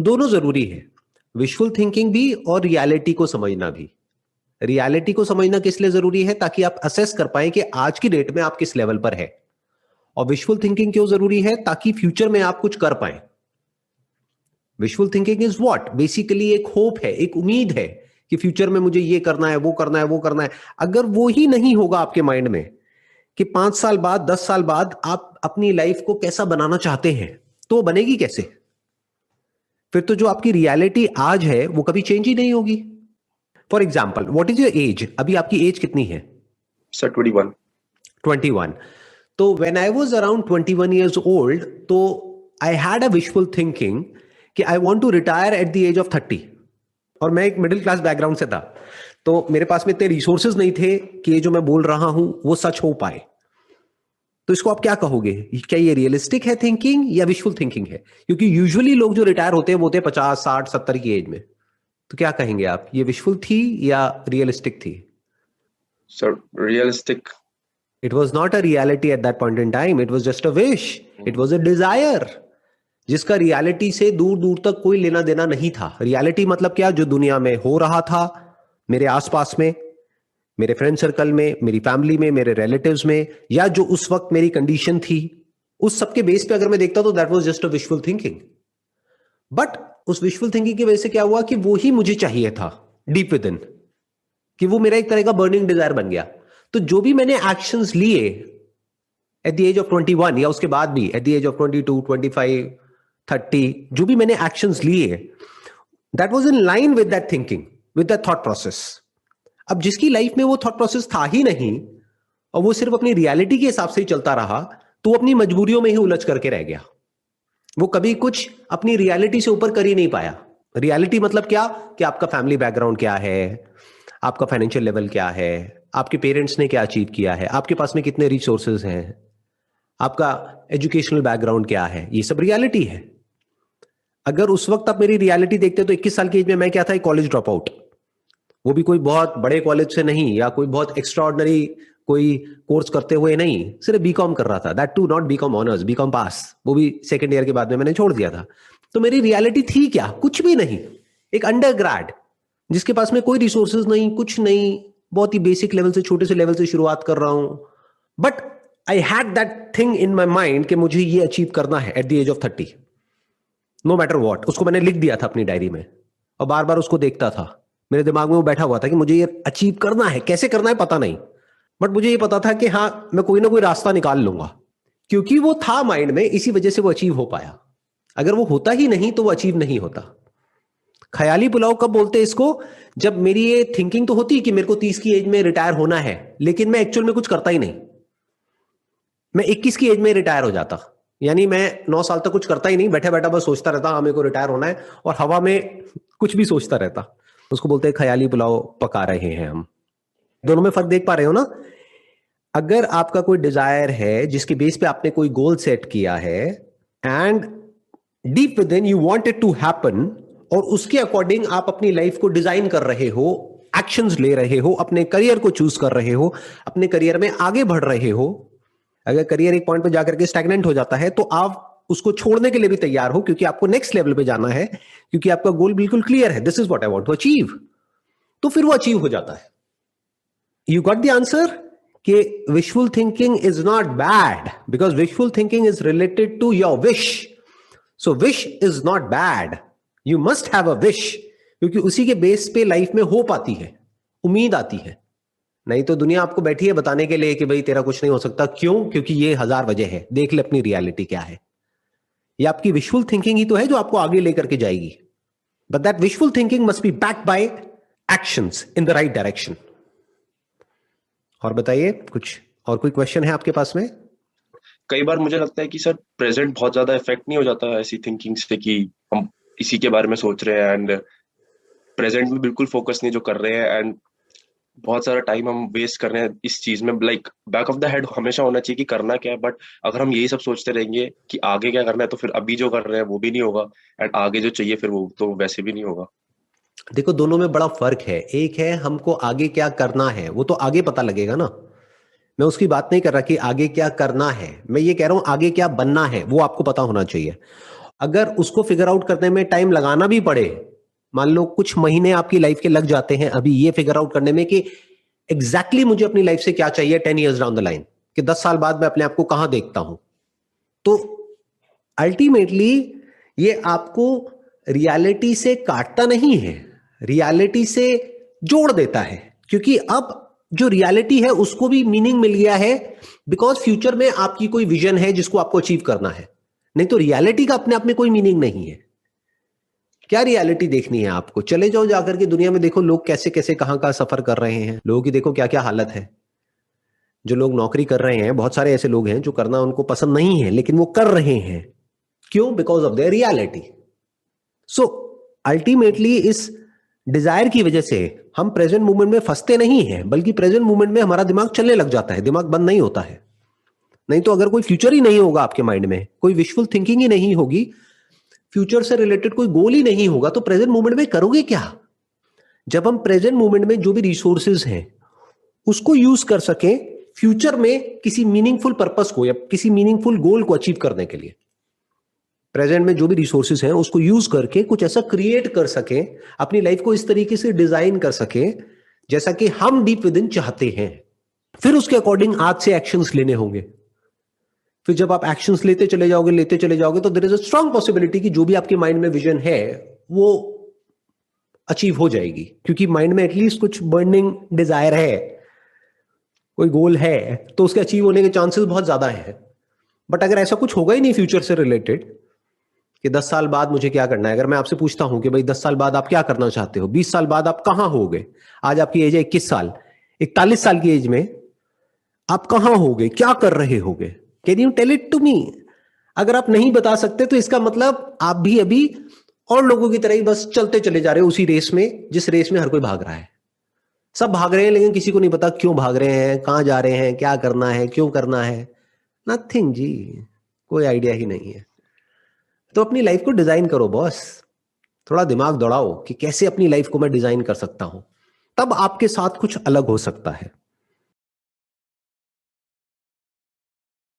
दोनों जरूरी है, विजुअल थिंकिंग भी और रियलिटी को समझना भी। रियलिटी को समझना किस लिए जरूरी है? ताकि आप असेस कर पाए कि आज की डेट में आप किस लेवल पर है। और विजुअल थिंकिंग क्यों जरूरी है? ताकि फ्यूचर में आप कुछ कर पाए। Visual thinking is what? Basically एक होप है, एक उम्मीद है कि फ्यूचर में मुझे ये करना है, वो करना है, वो करना है। अगर वो ही नहीं होगा आपके माइंड में कि 5 साल बाद, 10 साल बाद आप अपनी लाइफ को कैसा बनाना चाहते हैं, तो वो बनेगी कैसे? फिर तो जो आपकी रियलिटी आज है वो कभी चेंज ही नहीं होगी। For example, what is your age? अभी आपकी एज कितनी है? सर 21। 21। तो when I was around 21 years old, तो I had a visual thinking कि I want to retire at the age of 30। और मैं एक मिडिल क्लास बैकग्राउंड से था, तो मेरे पास में इतने रिसोर्सेज नहीं थे कि ये जो मैं बोल रहा हूं वो सच हो पाए। तो इसको आप क्या कहोगे? क्या ये रियलिस्टिक है थिंकिंग या विजुअल थिंकिंग है? क्योंकि यूजुअली लोग जो रिटायर होते हैं वो होते हैं 50, 60, 70 की एज में। तो क्या कहेंगे आप, ये विजुअल थी या रियलिस्टिक थी? Sir realistic. It was not a reality at that point in time. It was just a wish. It was a desire. जिसका रियलिटी से दूर दूर तक कोई लेना देना नहीं था। रियलिटी मतलब क्या? जो दुनिया में हो रहा था, मेरे आसपास में, मेरे फ्रेंड सर्कल में, मेरी फैमिली में, मेरे रिलेटिव्स में, या जो उस वक्त मेरी कंडीशन थी, उस सबके बेस पे अगर मैं देखता तो that was just a visual thinking. But उस विजुअल थिंकिंग की वजह से क्या हुआ कि वो ही मुझे चाहिए था डीप विद इन, कि वो मेरा एक तरह का बर्निंग डिजायर बन गया। तो जो भी मैंने एक्शंस लिए एट द एज ऑफ 21 या उसके बाद भी एट द एज ऑफ 22, 25, 30, जो भी मैंने एक्शंस लिए, that was in line with that thinking, with that thought process. अब जिसकी लाइफ में वो थॉट प्रोसेस था ही नहीं और वो सिर्फ अपनी रियलिटी के हिसाब से ही चलता रहा, तो वो अपनी मजबूरियों में ही उलझ करके रह गया। वो कभी कुछ अपनी रियलिटी से ऊपर कर ही नहीं पाया। रियलिटी मतलब क्या? कि आपका फैमिली बैकग्राउंड क्या है, आपका फाइनेंशियल लेवल क्या है, आपके पेरेंट्स ने क्या अचीव किया है, आपके पास में कितने रिसोर्सेज हैं, आपका एजुकेशनल बैकग्राउंड क्या है, ये सब रियलिटी है। अगर उस वक्त आप मेरी रियलिटी देखते तो 21 साल की एज में मैं क्या था? एक कॉलेज ड्रॉप आउट। वो भी कोई बहुत बड़े कॉलेज से नहीं या कोई बहुत एक्स्ट्राऑर्डिनरी कोई कोर्स करते हुए नहीं, सिर्फ बीकॉम कर रहा था। That too not BCom honours, BCom pass, वो भी सेकंड ईयर के बाद में मैंने छोड़ दिया था। तो मेरी रियलिटी थी क्या? कुछ भी नहीं। एक अंडर ग्रेड जिसके पास में कोई रिसोर्सेज नहीं, कुछ नहीं, बहुत ही बेसिक लेवल से, छोटे से लेवल से शुरुआत कर रहा हूं। But I had that thing in my mind कि मुझे ये अचीव करना है at the age of 30, no matter what. उसको मैंने लिख दिया था अपनी डायरी में और बार बार उसको देखता था। मेरे दिमाग में वो बैठा हुआ था कि मुझे ये अचीव करना है। कैसे करना है पता नहीं, बट मुझे ये पता था कि हाँ, मैं कोई ना कोई रास्ता निकाल लूंगा। क्योंकि वो था माइंड में, इसी वजह से वो अचीव हो पाया। अगर वो होता ही नहीं तो वो अचीव नहीं होता। ख्याली पुलाव कब बोलते हैं इसको? जब मेरी ये थिंकिंग तो होती कि मेरे को 30 की एज में रिटायर होना है, लेकिन मैं एक्चुअल में कुछ करता ही नहीं। मैं 21 की एज में रिटायर हो जाता, यानी मैं 9 साल तक कुछ करता ही नहीं, बैठा बैठा बस सोचता रहता हाँ मेरे को रिटायर होना है, और हवा में कुछ भी सोचता रहता। उसको बोलते हैं ख्याली पुलाव पका रहे हैं हम। दोनों में फर्क देख पा रहे हो ना? अगर आपका कोई डिजायर है जिसके बेस पे आपने कोई गोल सेट किया है and deep within you want it to happen, और उसके अकॉर्डिंग आप अपनी लाइफ को डिजाइन कर रहे हो, एक्शंस ले रहे हो, अपने करियर को चूज कर रहे हो, अपने करियर में आगे बढ़ रहे हो। अगर करियर एक पॉइंट पे जाकर के स्टैग्नेंट हो जाता है तो आप उसको छोड़ने के लिए भी तैयार हो, क्योंकि आपको नेक्स्ट लेवल पे जाना है, क्योंकि आपका गोल बिल्कुल क्लियर है, this is what I want to achieve. तो फिर वो अचीव हो जाता है। यू गॉट द आंसर कि visual thinking is not bad because visual thinking is related to your wish. So wish is not bad, you must have a wish, क्योंकि उसी के बेस पे लाइफ में होप आती है, उम्मीद आती है। नहीं तो दुनिया आपको बैठी है बताने के लिए कि भाई तेरा कुछ नहीं हो सकता। क्यों? क्योंकि ये 1000 वजह है। देख ले अपनी रियलिटी क्या है। ये आपकी विजुअल थिंकिंग ही तो है जो आपको आगे लेकर के जाएगी, but that visual thinking must be backed by actions in the right direction. और बताइए, कुछ और कोई क्वेश्चन है आपके पास में? कई बार मुझे लगता है कि सर प्रेजेंट बहुत ज्यादा इफेक्ट नहीं हो जाता ऐसी थिंकिंग से कि हम इसी के बारे में सोच रहे हैं एंड प्रेजेंट में बिल्कुल फोकस नहीं जो कर रहे हैं, एंड बहुत सारा टाइम हम वेस्ट कर रहे हैं इस चीज में। Like back of the head हमेशा होना चाहिए कि करना क्या है, बट अगर हम यही सब सोचते रहेंगे कि आगे क्या करना है, तो फिर अभी जो कर रहे हैं वो भी नहीं होगा, एंड आगे जो चाहिए फिर वो तो वैसे भी नहीं होगा। देखो, दोनों में बड़ा फर्क है। एक है हमको आगे क्या करना है, वो तो आगे पता लगेगा ना। मैं उसकी बात नहीं कर रहा कि आगे क्या करना है, मैं ये कह रहा हूं आगे क्या बनना है, वो आपको पता होना चाहिए। अगर उसको फिगर आउट करने में टाइम लगाना भी पड़े, मान लो कुछ महीने आपकी लाइफ के लग जाते हैं अभी ये फिगर आउट करने में कि एग्जैक्टली मुझे अपनी लाइफ से क्या चाहिए 10 years डाउन द लाइन, कि 10 साल बाद मैं अपने आप को कहां देखता हूं, तो अल्टीमेटली ये आपको रियलिटी से काटता नहीं है, रियलिटी से जोड़ देता है, क्योंकि अब जो रियलिटी है उसको भी मीनिंग मिल गया है, बिकॉज फ्यूचर में आपकी कोई विजन है जिसको आपको अचीव करना है। नहीं तो रियलिटी का अपने आप में कोई मीनिंग नहीं है। क्या रियलिटी देखनी है आपको? चले जाओ जाकर के दुनिया में, देखो लोग कैसे कैसे कहां कहां सफर कर रहे हैं, लोगों की देखो क्या क्या हालत है। जो लोग नौकरी कर रहे हैं, बहुत सारे ऐसे लोग हैं जो करना उनको पसंद नहीं है लेकिन वो कर रहे हैं, क्यों? Because of their reality. So ultimately इस डिजायर की वजह से हम प्रेजेंट मोमेंट में फंसते नहीं हैं, बल्कि प्रेजेंट मोमेंट में हमारा दिमाग चलने लग जाता है, दिमाग बंद नहीं होता है। नहीं तो अगर कोई फ्यूचर ही नहीं होगा आपके माइंड में, कोई विशफुल थिंकिंग ही नहीं होगी, फ्यूचर से रिलेटेड कोई गोल ही नहीं होगा, तो प्रेजेंट मोमेंट में करोगे क्या? जब हम प्रेजेंट मोमेंट में जो भी रिसोर्सेज हैं उसको यूज कर सकें फ्यूचर में किसी मीनिंगफुल पर्पस को या किसी मीनिंगफुल गोल को अचीव करने के लिए, प्रेजेंट में जो भी रिसोर्सेज हैं उसको यूज करके कुछ ऐसा क्रिएट कर सकें, अपनी लाइफ को इस तरीके से डिजाइन कर सकें जैसा कि हम डीप विद इन चाहते हैं। फिर उसके अकॉर्डिंग आज से एक्शंस लेने होंगे। फिर जब आप एक्शंस लेते चले जाओगे तो there is a strong possibility कि जो भी आपके माइंड में विजन है वो अचीव हो जाएगी, क्योंकि माइंड में एटलीस्ट कुछ बर्निंग डिजायर है, कोई गोल है, तो उसके अचीव होने के चांसेस बहुत ज्यादा है। बट अगर ऐसा कुछ होगा ही नहीं फ्यूचर से रिलेटेड कि 10 साल बाद मुझे क्या करना है, अगर मैं आपसे पूछता हूं कि भाई 10 साल बाद आप क्या करना चाहते हो, 20 साल बाद आप कहां होगे, आज आपकी एज है 21 साल, 41 साल की एज में आप कहां होगे, क्या कर रहे होगे? Can you tell it to me? अगर आप नहीं बता सकते तो इसका मतलब आप भी अभी और लोगों की तरह ही बस चलते चले जा रहे हो उसी रेस में जिस रेस में हर कोई भाग रहा है। सब भाग रहे हैं लेकिन किसी को नहीं पता क्यों भाग रहे हैं, कहां जा रहे हैं, क्या करना है, क्यों करना है, नथिंग जी, कोई आइडिया ही नहीं है। तो अपनी लाइफ को डिजाइन करो बॉस, थोड़ा दिमाग दौड़ाओ कि कैसे अपनी लाइफ को मैं डिजाइन कर सकता हूं, तब आपके साथ कुछ अलग हो सकता है।